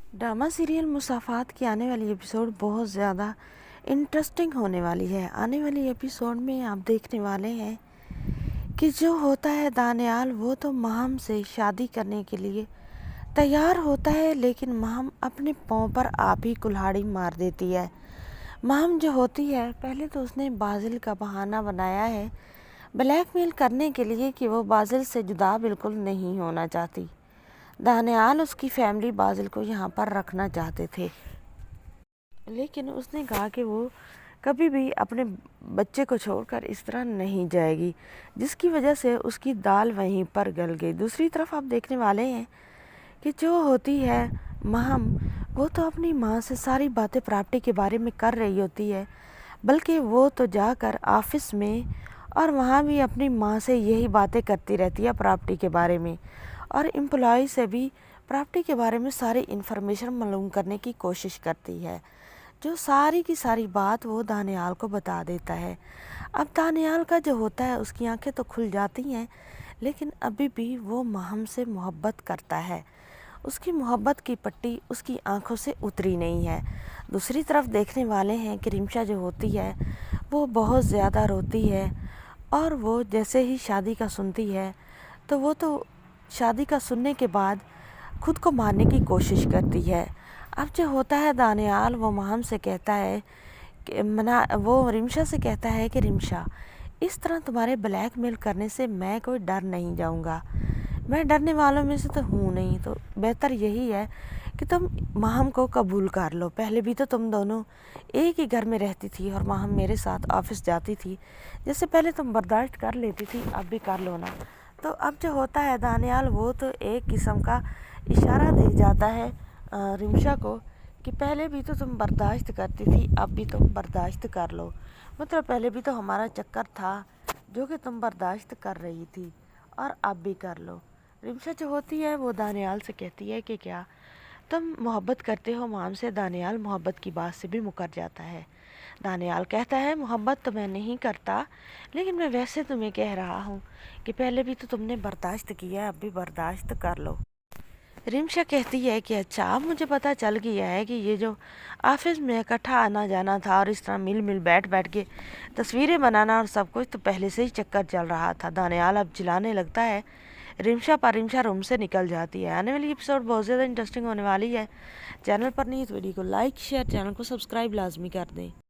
Drama serial मुसाफात की आने वाली एपिसोड बहुत ज़्यादा इंटरेस्टिंग होने वाली है। आने वाली एपिसोड में आप देखने वाले हैं कि जो होता है दानियाल, वो तो महम से शादी करने के लिए तैयार होता है, लेकिन महम अपने पाँव पर आप ही कुल्हाड़ी मार देती है। महम जो होती है, पहले तो उसने बाजिल का बहाना बनाया है ब्लैकमेल करने के लिए कि वो बाजिल से जुदा बिल्कुल नहीं होना चाहती। दानियाल उसकी फैमिली बाजिल को यहाँ पर रखना चाहते थे, लेकिन उसने कहा कि वो कभी भी अपने बच्चे को छोड़कर इस तरह नहीं जाएगी, जिसकी वजह से उसकी दाल वहीं पर गल गई। दूसरी तरफ आप देखने वाले हैं कि जो होती है महम, वो तो अपनी माँ से सारी बातें प्रॉपर्टी के बारे में कर रही होती है, बल्कि वो तो जाकर ऑफिस में और वहाँ भी अपनी माँ से यही बातें करती रहती है प्रॉपर्टी के बारे में, और एम्प्लॉय से भी प्रॉपर्टी के बारे में सारी इन्फॉर्मेशन मालूम करने की कोशिश करती है। जो सारी की सारी बात वो दानियाल को बता देता है। अब दानियाल का जो होता है, उसकी आंखें तो खुल जाती हैं, लेकिन अभी भी वो महम से मोहब्बत करता है। उसकी मोहब्बत की पट्टी उसकी आंखों से उतरी नहीं है। दूसरी तरफ देखने वाले हैं कि रिमशा जो होती है, वो बहुत ज़्यादा रोती है, और वो जैसे ही शादी का सुनती है तो वो तो शादी का सुनने के बाद खुद को मारने की कोशिश करती है। अब जो होता है दानियाल, वो महम से कहता है कि वो रिमशा से कहता है कि रिमशा, इस तरह तुम्हारे ब्लैकमेल करने से मैं कोई डर नहीं जाऊंगा, मैं डरने वालों में से तो हूँ नहीं, तो बेहतर यही है कि तुम महम को कबूल कर लो। पहले भी तो तुम दोनों एक ही घर में रहती थी और महम मेरे साथ ऑफिस जाती थी, जैसे पहले तुम बर्दाश्त कर लेती थी, अब भी कर लो ना। तो अब जो होता है दानियाल, वो तो एक किस्म का इशारा दे जाता है रिमशा को कि पहले भी तो तुम बर्दाश्त करती थी, अब भी तुम बर्दाश्त कर लो। मतलब पहले भी तो हमारा चक्कर था जो कि तुम बर्दाश्त कर रही थी, और अब भी कर लो। रिमशा जो होती है, वो दानियाल से कहती है कि क्या तुम मोहब्बत करते हो माम से? दानियाल मोहब्बत की बात से भी मुकर जाता है। दानियाल कहता है मोहब्बत तो मैं नहीं करता, लेकिन मैं वैसे तुम्हें कह रहा हूँ कि पहले भी तो तुमने बर्दाश्त किया है, अब भी बर्दाश्त कर लो। रिमशा कहती है कि अच्छा, अब मुझे पता चल गया है कि ये जो ऑफिस में इकट्ठा आना जाना था और इस तरह मिल मिल बैठ बैठ के तस्वीरें बनाना और सब कुछ, तो पहले से ही चक्कर चल रहा था। दानियाल अब चिल्लाने लगता है रिमशा पर। रिमशा रूम से निकल जाती है। आने वाली एपिसोड बहुत ज़्यादा इंटरेस्टिंग होने वाली है। चैनल पर नहीं तो वीडियो को लाइक शेयर, चैनल को सब्सक्राइब लाजमी कर दें।